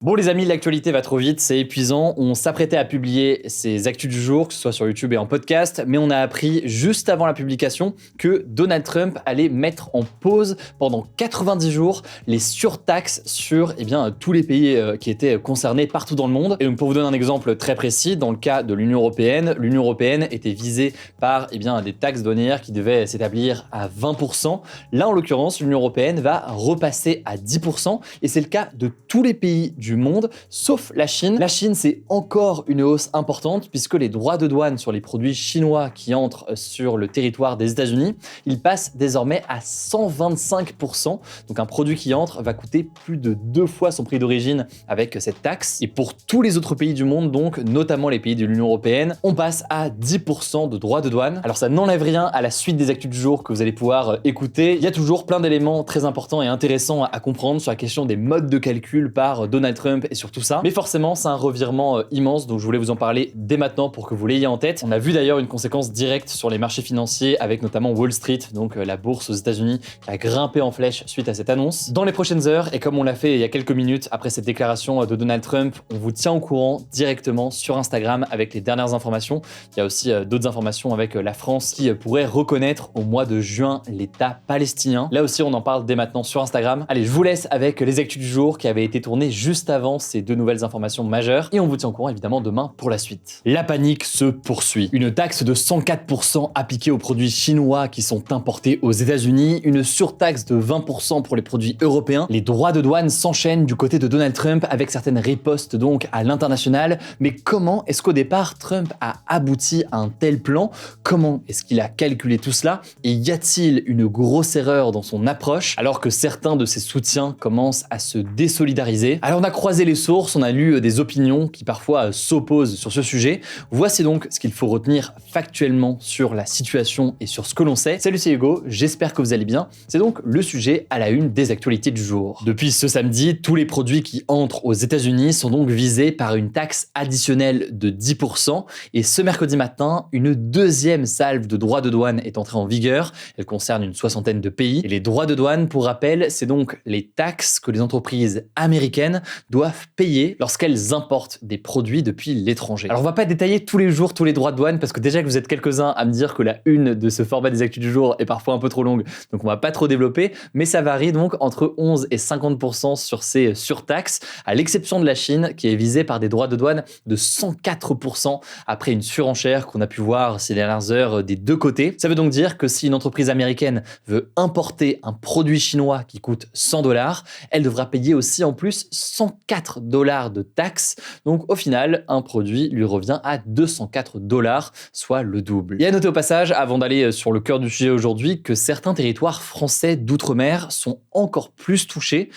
Bon les amis, l'actualité va trop vite, c'est épuisant. On s'apprêtait à publier ces actus du jour, que ce soit sur YouTube et en podcast, mais on a appris juste avant la publication que Donald Trump allait mettre en pause pendant 90 jours les surtaxes sur tous les pays qui étaient concernés partout dans le monde. Et donc pour vous donner un exemple très précis, dans le cas de l'Union européenne était visée par des taxes douanières qui devaient s'établir à 20%. Là en l'occurrence, l'Union européenne va repasser à 10% et c'est le cas de tous les pays du monde, sauf la Chine. La Chine, c'est encore une hausse importante puisque les droits de douane sur les produits chinois qui entrent sur le territoire des États-Unis, ils passent désormais à 125%. Donc un produit qui entre va coûter plus de 2 fois son prix d'origine avec cette taxe. Et pour tous les autres pays du monde, donc notamment les pays de l'Union européenne, on passe à 10% de droits de douane. Alors ça n'enlève rien à la suite des actus du jour que vous allez pouvoir écouter. Il y a toujours plein d'éléments très importants et intéressants à comprendre sur la question des modes de calcul par Donald Trump et sur tout ça. Mais forcément, c'est un revirement immense, donc je voulais vous en parler dès maintenant pour que vous l'ayez en tête. On a vu d'ailleurs une conséquence directe sur les marchés financiers avec notamment Wall Street, donc la bourse aux États-Unis, qui a grimpé en flèche suite à cette annonce. Dans les prochaines heures, et comme on l'a fait il y a quelques minutes après cette déclaration de Donald Trump, on vous tient au courant directement sur Instagram avec les dernières informations. Il y a aussi d'autres informations avec la France qui pourrait reconnaître au mois de juin l'État palestinien. Là aussi, on en parle dès maintenant sur Instagram. Allez, je vous laisse avec les actus du jour qui avaient été tournées juste avant ces deux nouvelles informations majeures et on vous tient au courant évidemment demain pour la suite. La panique se poursuit. Une taxe de 104% appliquée aux produits chinois qui sont importés aux États-Unis, une surtaxe de 20% pour les produits européens. Les droits de douane s'enchaînent du côté de Donald Trump avec certaines ripostes donc à l'international. Mais comment est-ce qu'au départ Trump a abouti à un tel plan? Comment est-ce qu'il a calculé tout cela? Et y a-t-il une grosse erreur dans son approche alors que certains de ses soutiens commencent à se désolidariser? Alors on a croisé les sources, on a lu des opinions qui parfois s'opposent sur ce sujet. Voici donc ce qu'il faut retenir factuellement sur la situation et sur ce que l'on sait. Salut, c'est Hugo, j'espère que vous allez bien. C'est donc le sujet à la une des actualités du jour. Depuis ce samedi, tous les produits qui entrent aux États-Unis sont donc visés par une taxe additionnelle de 10%. Et ce mercredi matin, une deuxième salve de droits de douane est entrée en vigueur. Elle concerne une soixantaine de pays. Et les droits de douane, pour rappel, c'est donc les taxes que les entreprises américaines doivent payer lorsqu'elles importent des produits depuis l'étranger. Alors on va pas détailler tous les jours tous les droits de douane parce que déjà que vous êtes quelques-uns à me dire que la une de ce format des actus du jour est parfois un peu trop longue, donc on va pas trop développer, mais ça varie donc entre 11 et 50% sur ces surtaxes, à l'exception de la Chine qui est visée par des droits de douane de 104% après une surenchère qu'on a pu voir ces dernières heures des deux côtés. Ça veut donc dire que si une entreprise américaine veut importer un produit chinois qui coûte $100, elle devra payer aussi en plus $104 de taxes. Donc au final, un produit lui revient à $204, soit le double. Et à noter au passage, avant d'aller sur le cœur du sujet aujourd'hui, que certains territoires français d'outre-mer sont encore plus touchés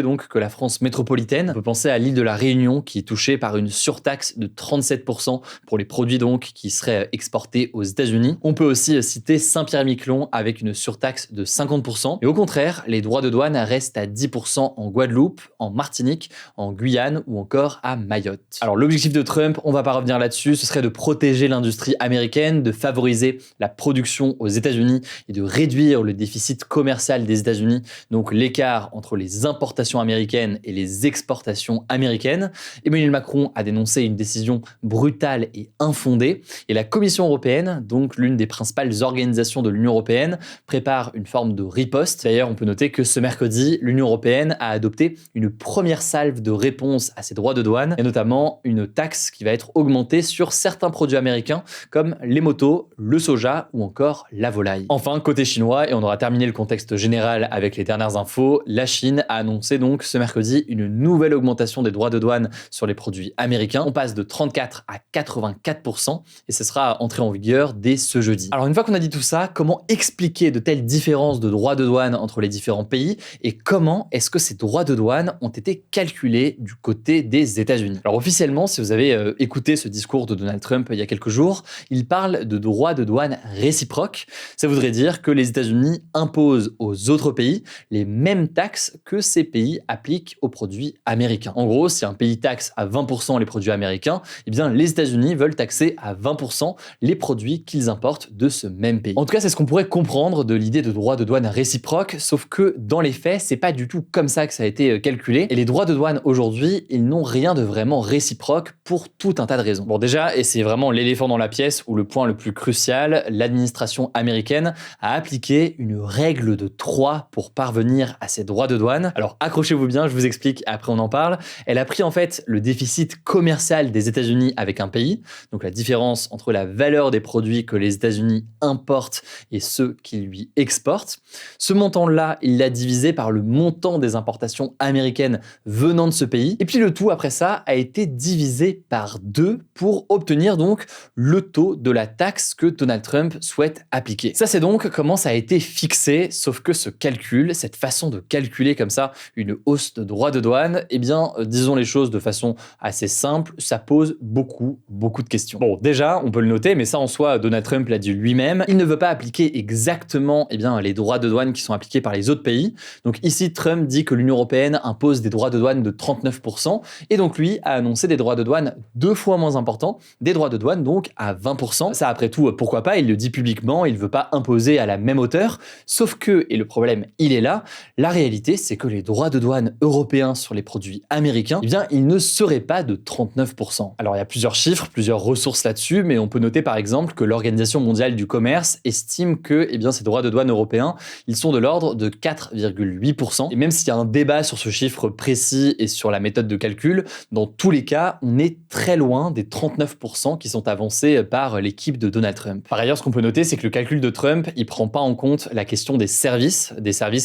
donc que la France métropolitaine. On peut penser à l'île de la Réunion qui est touchée par une surtaxe de 37% pour les produits donc qui seraient exportés aux États-Unis. On peut aussi citer Saint-Pierre-et-Miquelon avec une surtaxe de 50%. Et au contraire, les droits de douane restent à 10% en Guadeloupe, en Martinique, en Guyane ou encore à Mayotte. Alors l'objectif de Trump, on va pas revenir là-dessus, ce serait de protéger l'industrie américaine, de favoriser la production aux États-Unis et de réduire le déficit commercial des États-Unis, donc l'écart entre les importations américaines et les exportations américaines. Emmanuel Macron a dénoncé une décision brutale et infondée et la Commission européenne, donc l'une des principales organisations de l'Union européenne, prépare une forme de riposte. D'ailleurs, on peut noter que ce mercredi, l'Union européenne a adopté une première salve de réponse à ces droits de douane et notamment une taxe qui va être augmentée sur certains produits américains comme les motos, le soja ou encore la volaille. Enfin, côté chinois, et on aura terminé le contexte général avec les dernières infos, la Chine a annoncé donc ce mercredi une nouvelle augmentation des droits de douane sur les produits américains. On passe de 34 à 84% et ce sera entré en vigueur dès ce jeudi. Alors une fois qu'on a dit tout ça, comment expliquer de telles différences de droits de douane entre les différents pays et comment est-ce que ces droits de douane ont été calculés du côté des États-Unis? Alors officiellement, si vous avez écouté ce discours de Donald Trump il y a quelques jours, il parle de droits de douane réciproques. Ça voudrait dire que les États-Unis imposent aux autres pays les mêmes taxes que ces pays appliquent aux produits américains. En gros, si un pays taxe à 20% les produits américains, eh bien les États-Unis veulent taxer à 20% les produits qu'ils importent de ce même pays. En tout cas, c'est ce qu'on pourrait comprendre de l'idée de droit de douane réciproque, sauf que dans les faits, c'est pas du tout comme ça que ça a été calculé. Et les les droits de douane aujourd'hui, ils n'ont rien de vraiment réciproque pour tout un tas de raisons. Bon déjà, et c'est vraiment l'éléphant dans la pièce ou le point le plus crucial, l'administration américaine a appliqué une règle de 3 pour parvenir à ces droits de douane. Alors accrochez-vous bien, je vous explique, après on en parle. Elle a pris en fait le déficit commercial des États-Unis avec un pays, donc la différence entre la valeur des produits que les États-Unis importent et ceux qu'ils lui exportent. Ce montant-là, il l'a divisé par le montant des importations américaines venant de ce pays. Et puis le tout, après ça, a été divisé par 2 pour obtenir donc le taux de la taxe que Donald Trump souhaite appliquer. Ça, c'est donc comment ça a été fixé, sauf que ce calcul, cette façon de calculer comme ça une hausse de droits de douane, eh bien, disons les choses de façon assez simple, ça pose beaucoup de questions. Bon, déjà, on peut le noter, mais ça en soi, Donald Trump l'a dit lui-même, il ne veut pas appliquer exactement les droits de douane qui sont appliqués par les autres pays. Donc ici, Trump dit que l'Union européenne impose des droits de douane de 39%, et donc lui a annoncé des droits de douane 2 fois moins importants, des droits de douane donc à 20%. Ça, après tout, pourquoi pas, il le dit publiquement, il veut pas imposer à la même hauteur, sauf que, et le problème, il est là, la réalité, c'est que les droits de douane européens sur les produits américains, eh bien, ils ne seraient pas de 39%. Alors, il y a plusieurs chiffres, plusieurs ressources là-dessus, mais on peut noter par exemple que l'Organisation mondiale du commerce estime que, eh bien, ces droits de douane européens, ils sont de l'ordre de 4,8%. Et même s'il y a un débat sur ce chiffre précis et sur la méthode de calcul, dans tous les cas, on est très loin des 39% qui sont avancés par l'équipe de Donald Trump. Par ailleurs, ce qu'on peut noter, c'est que le calcul de Trump, il prend pas en compte la question des services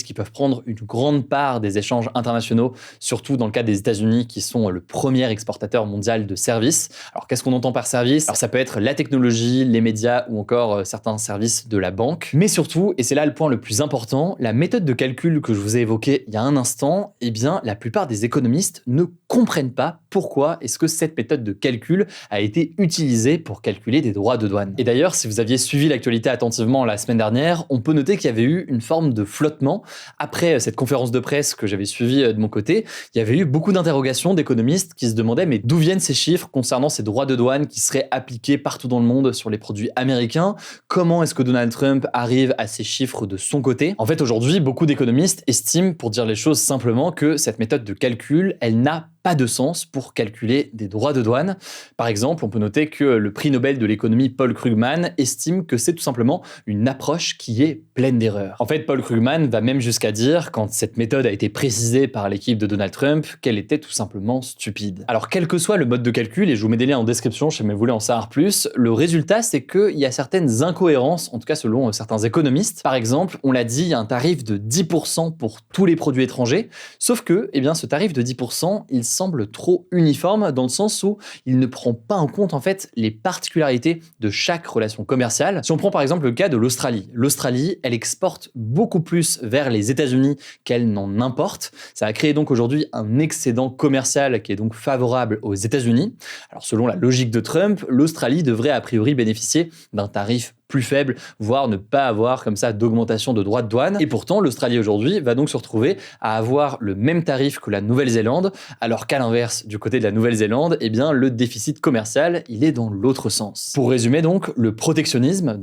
qui peuvent prendre une grande part des échanges internationaux, surtout dans le cas des États-Unis qui sont le premier exportateur mondial de services. Alors, qu'est-ce qu'on entend par service? Alors, ça peut être la technologie, les médias ou encore certains services de la banque. Mais surtout, et c'est là le point le plus important, la méthode de calcul que je vous ai évoquée il y a un instant, eh bien, la plupart des économistes ne comprennent pas pourquoi est-ce que cette méthode de calcul a été utilisée pour calculer des droits de douane. Et d'ailleurs, si vous aviez suivi l'actualité attentivement la semaine dernière, on peut noter qu'il y avait eu une forme de flottement. Après cette conférence de presse que j'avais suivie de mon côté, il y avait eu beaucoup d'interrogations d'économistes qui se demandaient mais d'où viennent ces chiffres concernant ces droits de douane qui seraient appliqués partout dans le monde sur les produits américains? Comment est-ce que Donald Trump arrive à ces chiffres de son côté? En fait, aujourd'hui, beaucoup d'économistes estiment, pour dire les choses simplement, que cette méthode de calcul, elle n'a pas de sens pour calculer des droits de douane. Par exemple, on peut noter que le prix Nobel de l'économie Paul Krugman estime que c'est tout simplement une approche qui est pleine d'erreurs. En fait, Paul Krugman va même jusqu'à dire, quand cette méthode a été précisée par l'équipe de Donald Trump, qu'elle était tout simplement stupide. Alors, quel que soit le mode de calcul, et je vous mets des liens en description si vous voulez en savoir plus, le résultat, c'est qu'il y a certaines incohérences, en tout cas selon certains économistes. Par exemple, on l'a dit, il y a un tarif de 10% pour tous les produits étrangers, sauf que, eh bien, ce tarif de 10%, il semble trop uniforme dans le sens où il ne prend pas en compte en fait les particularités de chaque relation commerciale. Si on prend par exemple le cas de l'Australie, elle exporte beaucoup plus vers les États-Unis qu'elle n'en importe. Ça a créé donc aujourd'hui un excédent commercial qui est donc favorable aux États-Unis. Alors selon la logique de Trump, l'Australie devrait a priori bénéficier d'un tarif plus faible, voire ne pas avoir comme ça d'augmentation de droits de douane. Et pourtant, l'Australie aujourd'hui va donc se retrouver à avoir le même tarif que la Nouvelle-Zélande, alors qu'à l'inverse, du côté de la Nouvelle-Zélande, eh bien, le déficit commercial, il est dans l'autre sens. Pour résumer donc, le protectionnisme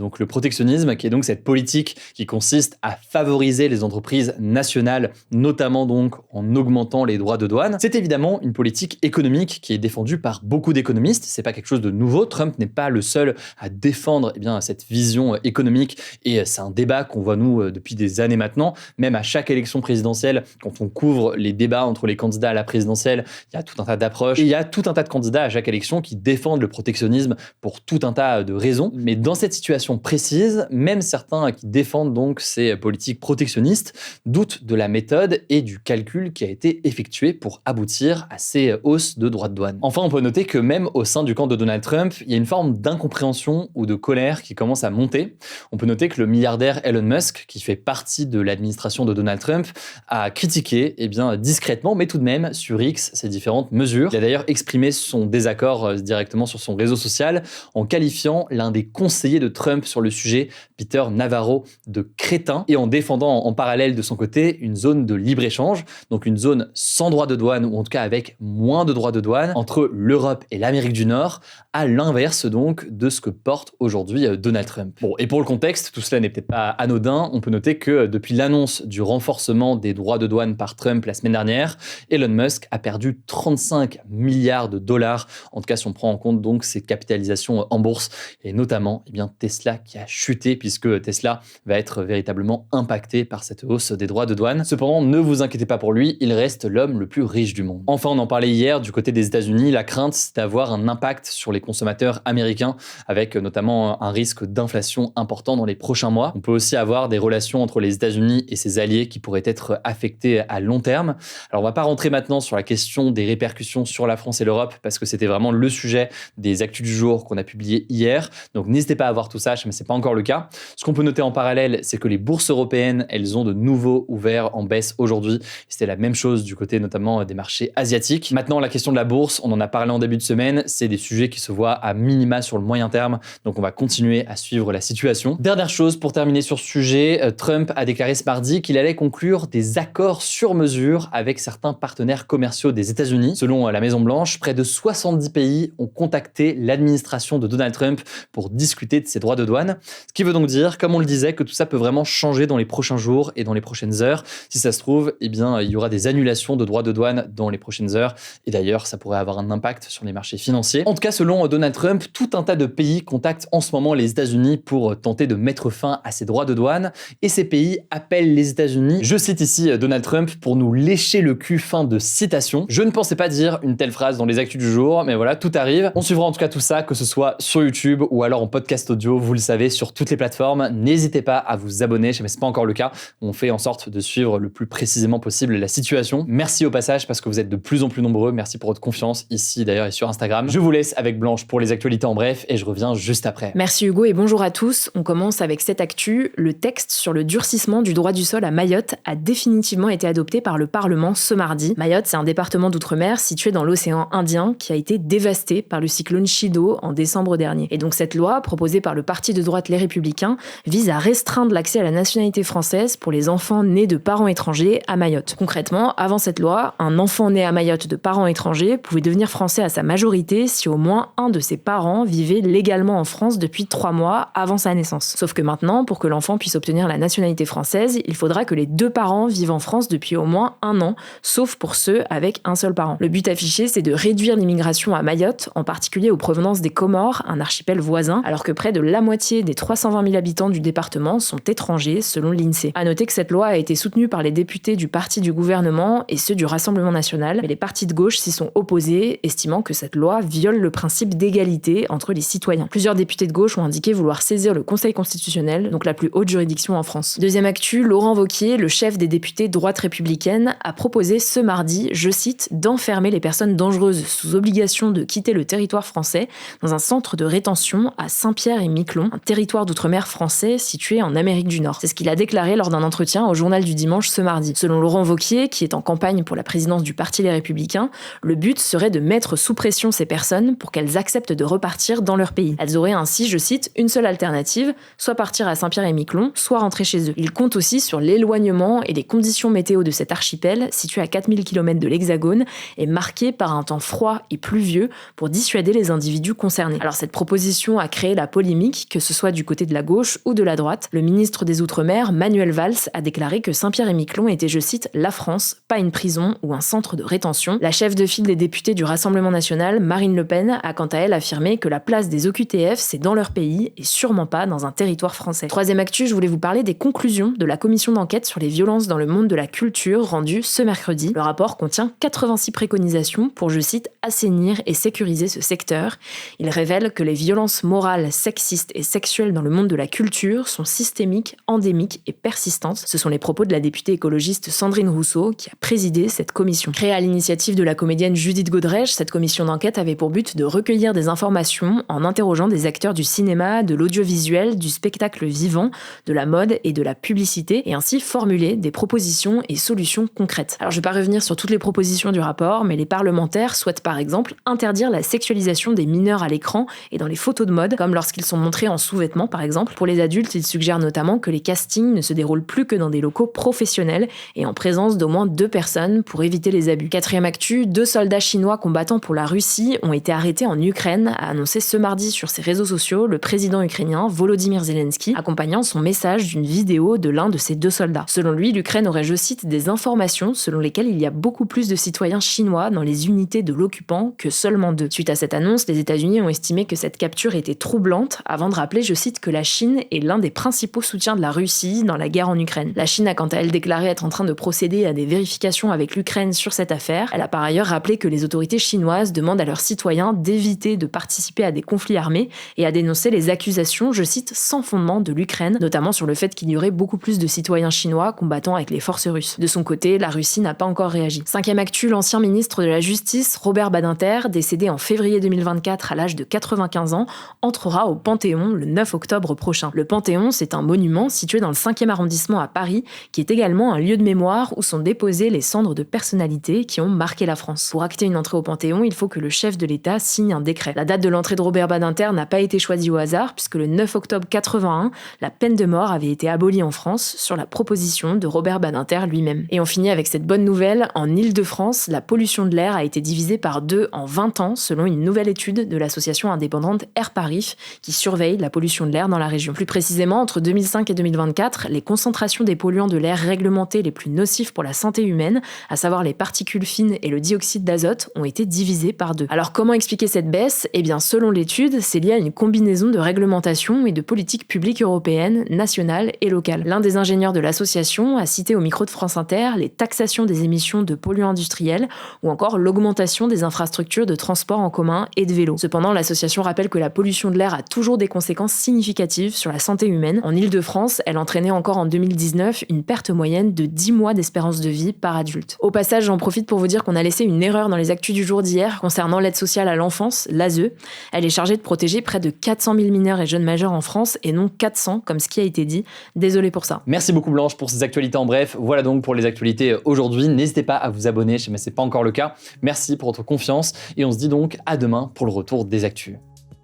qui est donc cette politique qui consiste à favoriser les entreprises nationales, notamment donc en augmentant les droits de douane, c'est évidemment une politique économique qui est défendue par beaucoup d'économistes. C'est pas quelque chose de nouveau. Trump n'est pas le seul à défendre cette vision économique et c'est un débat qu'on voit nous depuis des années maintenant. Même à chaque élection présidentielle, quand on couvre les débats entre les candidats à la présidentielle, il y a tout un tas d'approches et il y a tout un tas de candidats à chaque élection qui défendent le protectionnisme pour tout un tas de raisons. Mais dans cette situation précise, même certains qui défendent donc ces politiques protectionnistes doutent de la méthode et du calcul qui a été effectué pour aboutir à ces hausses de droits de douane. Enfin, on peut noter que même au sein du camp de Donald Trump, il y a une forme d'incompréhension ou de colère qui commence à monter. On peut noter que le milliardaire Elon Musk, qui fait partie de l'administration de Donald Trump, a critiqué, discrètement, mais tout de même, sur X, ces différentes mesures. Il a d'ailleurs exprimé son désaccord directement sur son réseau social en qualifiant l'un des conseillers de Trump sur le sujet, Peter Navarro, de crétin et en défendant en parallèle de son côté une zone de libre-échange, donc une zone sans droit de douane ou en tout cas avec moins de droits de douane entre l'Europe et l'Amérique du Nord, à l'inverse donc de ce que porte aujourd'hui Donald Trump. Trump. Bon, et pour le contexte, tout cela n'est peut-être pas anodin, on peut noter que depuis l'annonce du renforcement des droits de douane par Trump la semaine dernière, Elon Musk a perdu 35 milliards de dollars, en tout cas si on prend en compte donc ses capitalisations en bourse, et notamment Tesla qui a chuté, puisque Tesla va être véritablement impacté par cette hausse des droits de douane. Cependant, ne vous inquiétez pas pour lui, il reste l'homme le plus riche du monde. Enfin, on en parlait hier, du côté des États-Unis, la crainte c'est d'avoir un impact sur les consommateurs américains, avec notamment un risque d'inflation important dans les prochains mois. On peut aussi avoir des relations entre les États-Unis et ses alliés qui pourraient être affectées à long terme. Alors, on va pas rentrer maintenant sur la question des répercussions sur la France et l'Europe, parce que c'était vraiment le sujet des actus du jour qu'on a publié hier. Donc, n'hésitez pas à voir tout ça, mais c'est pas encore le cas. Ce qu'on peut noter en parallèle, c'est que les bourses européennes, elles ont de nouveau ouvert en baisse aujourd'hui. C'était la même chose du côté notamment des marchés asiatiques. Maintenant, la question de la bourse, on en a parlé en début de semaine, c'est des sujets qui se voient à minima sur le moyen terme. Donc, on va continuer à suivre la situation. Dernière chose pour terminer sur ce sujet, Trump a déclaré ce mardi qu'il allait conclure des accords sur mesure avec certains partenaires commerciaux des États-Unis. Selon la Maison-Blanche, près de 70 pays ont contacté l'administration de Donald Trump pour discuter de ses droits de douane. Ce qui veut donc dire, comme on le disait, que tout ça peut vraiment changer dans les prochains jours et dans les prochaines heures. Si ça se trouve, il y aura des annulations de droits de douane dans les prochaines heures. Et d'ailleurs, ça pourrait avoir un impact sur les marchés financiers. En tout cas, selon Donald Trump, tout un tas de pays contactent en ce moment les États-Unis pour tenter de mettre fin à ces droits de douane. Et ces pays appellent les États-Unis, je cite ici Donald Trump, pour nous lécher le cul, fin de citation. Je ne pensais pas dire une telle phrase dans les actus du jour, mais voilà, tout arrive. On suivra en tout cas tout ça, que ce soit sur YouTube ou alors en podcast audio, vous le savez, sur toutes les plateformes. N'hésitez pas à vous abonner, mais c'est pas encore le cas. On fait en sorte de suivre le plus précisément possible la situation. Merci au passage parce que vous êtes de plus en plus nombreux. Merci pour votre confiance ici d'ailleurs et sur Instagram. Je vous laisse avec Blanche pour les actualités en bref et je reviens juste après. Merci Hugo et bonjour à tous. On commence avec cette actu. Le texte sur le durcissement du droit du sol à Mayotte a définitivement été adopté par le Parlement ce mardi. Mayotte, c'est un département d'outre-mer situé dans l'océan Indien qui a été dévasté par le cyclone Chido en décembre dernier. Et donc cette loi, proposée par le parti de droite Les Républicains, vise à restreindre l'accès à la nationalité française pour les enfants nés de parents étrangers à Mayotte. Concrètement, avant cette loi, un enfant né à Mayotte de parents étrangers pouvait devenir français à sa majorité si au moins un de ses parents vivait légalement en France depuis 3 mois avant sa naissance. Sauf que maintenant, pour que l'enfant puisse obtenir la nationalité française, il faudra que les 2 parents vivent en France depuis au moins 1 an, sauf pour ceux avec un seul parent. Le but affiché, c'est de réduire l'immigration à Mayotte, en particulier aux provenances des Comores, un archipel voisin, alors que près de la moitié des 320 000 habitants du département sont étrangers, selon l'INSEE. À noter que cette loi a été soutenue par les députés du parti du gouvernement et ceux du Rassemblement national, mais les partis de gauche s'y sont opposés, estimant que cette loi viole le principe d'égalité entre les citoyens. Plusieurs députés de gauche ont indiqué vouloir saisir le Conseil constitutionnel, donc la plus haute juridiction en France. Deuxième actu, Laurent Wauquiez, le chef des députés droite républicaine, a proposé ce mardi, je cite, d'enfermer les personnes dangereuses sous obligation de quitter le territoire français dans un centre de rétention à Saint-Pierre-et-Miquelon, un territoire d'outre-mer français situé en Amérique du Nord. C'est ce qu'il a déclaré lors d'un entretien au Journal du Dimanche ce mardi. Selon Laurent Wauquiez, qui est en campagne pour la présidence du Parti Les Républicains, le but serait de mettre sous pression ces personnes pour qu'elles acceptent de repartir dans leur pays. Elles auraient ainsi, je cite, une seule alternative, soit partir à Saint-Pierre-et-Miquelon, soit rentrer chez eux. Il compte aussi sur l'éloignement et les conditions météo de cet archipel, situé à 4000 km de l'Hexagone, et marqué par un temps froid et pluvieux pour dissuader les individus concernés. Alors cette proposition a créé la polémique, que ce soit du côté de la gauche ou de la droite. Le ministre des Outre-mer, Manuel Valls, a déclaré que Saint-Pierre-et-Miquelon était, je cite, la France, pas une prison ou un centre de rétention. La chef de file des députés du Rassemblement national, Marine Le Pen, a quant à elle affirmé que la place des OQTF, c'est dans leur pays et sûrement pas dans un territoire français. Troisième actu, je voulais vous parler des conclusions de la commission d'enquête sur les violences dans le monde de la culture rendue ce mercredi. Le rapport contient 86 préconisations pour, je cite, assainir et sécuriser ce secteur. Il révèle que les violences morales, sexistes et sexuelles dans le monde de la culture sont systémiques, endémiques et persistantes. Ce sont les propos de la députée écologiste Sandrine Rousseau qui a présidé cette commission. Créée à l'initiative de la comédienne Judith Godrèche, cette commission d'enquête avait pour but de recueillir des informations en interrogeant des acteurs du cinéma, de l'audiovisuel, du spectacle vivant, de la mode et de la publicité, et ainsi formuler des propositions et solutions concrètes. Alors je vais pas revenir sur toutes les propositions du rapport, mais les parlementaires souhaitent par exemple interdire la sexualisation des mineurs à l'écran et dans les photos de mode, comme lorsqu'ils sont montrés en sous-vêtements par exemple. Pour les adultes, ils suggèrent notamment que les castings ne se déroulent plus que dans des locaux professionnels et en présence d'au moins 2 personnes pour éviter les abus. Quatrième actu, 2 soldats chinois combattant pour la Russie ont été arrêtés en Ukraine, a annoncé ce mardi sur ses réseaux sociaux le président ukrainien Volodymyr Zelensky, accompagnant son message d'une vidéo de l'un de ses 2 soldats. Selon lui, l'Ukraine aurait, je cite, des informations selon lesquelles il y a beaucoup plus de citoyens chinois dans les unités de l'occupant que seulement 2. Suite à cette annonce, les États-Unis ont estimé que cette capture était troublante, avant de rappeler, je cite, que la Chine est l'un des principaux soutiens de la Russie dans la guerre en Ukraine. La Chine a quant à elle déclaré être en train de procéder à des vérifications avec l'Ukraine sur cette affaire. Elle a par ailleurs rappelé que les autorités chinoises demandent à leurs citoyens d'éviter de participer à des conflits armés et à dénoncer les accusations, je cite, sans fondement de l'Ukraine, notamment sur le fait qu'il y aurait beaucoup plus de citoyens chinois combattant avec les forces russes. De son côté, la Russie n'a pas encore réagi. 5e actu, l'ancien ministre de la Justice, Robert Badinter, décédé en février 2024 à l'âge de 95 ans, entrera au Panthéon le 9 octobre prochain. Le Panthéon, c'est un monument situé dans le 5e arrondissement à Paris, qui est également un lieu de mémoire où sont déposées les cendres de personnalités qui ont marqué la France. Pour acter une entrée au Panthéon, il faut que le chef de l'État signe un décret. La date de l'entrée de Robert Badinter n'a pas été choisie au hasard, puisque le 9 octobre 81, la peine de mort avait été abolie en France sur la proposition de Robert Badinter lui-même. Et on finit avec cette bonne nouvelle, en Île-de-France, la pollution de l'air a été divisée par 2 en 20 ans, selon une nouvelle étude de l'association indépendante Airparif, qui surveille la pollution de l'air dans la région. Plus précisément, entre 2005 et 2024, les concentrations des polluants de l'air réglementés les plus nocifs pour la santé humaine, à savoir les particules fines et le dioxyde d'azote, ont été divisés par 2. Alors comment expliquer cette baisse ? Eh bien, selon l'étude, c'est lié à une combinaison de réglementations et de politiques publiques européennes, nationales et locales. L'un des ingénieurs de l'association a cité au micro de France Inter les taxations des émissions de polluants industriels ou encore l'augmentation des infrastructures de transport en commun et de vélo. Cependant, l'association rappelle que la pollution de l'air a toujours des conséquences significatives sur la santé humaine. En Île-de-France, elle entraînait encore en 2019 une perte moyenne de 10 mois d'espérance de vie par adulte. Au passage, j'en profite pour vous dire qu'on a laissé une erreur dans les actus du jour d'hier concernant l'aide sociale à l'enfance, l'ASE. Elle est chargée de protéger près de 400 000 mineurs et jeunes majeurs en France et non 400 comme ce qui a été dit. Désolé pour ça. Merci beaucoup Blanche pour ces actualités en bref. Voilà donc pour les actualités aujourd'hui. N'hésitez pas à vous abonner, je sais mais c'est pas encore le cas. Merci pour votre confiance et on se dit donc à demain pour le retour des actus.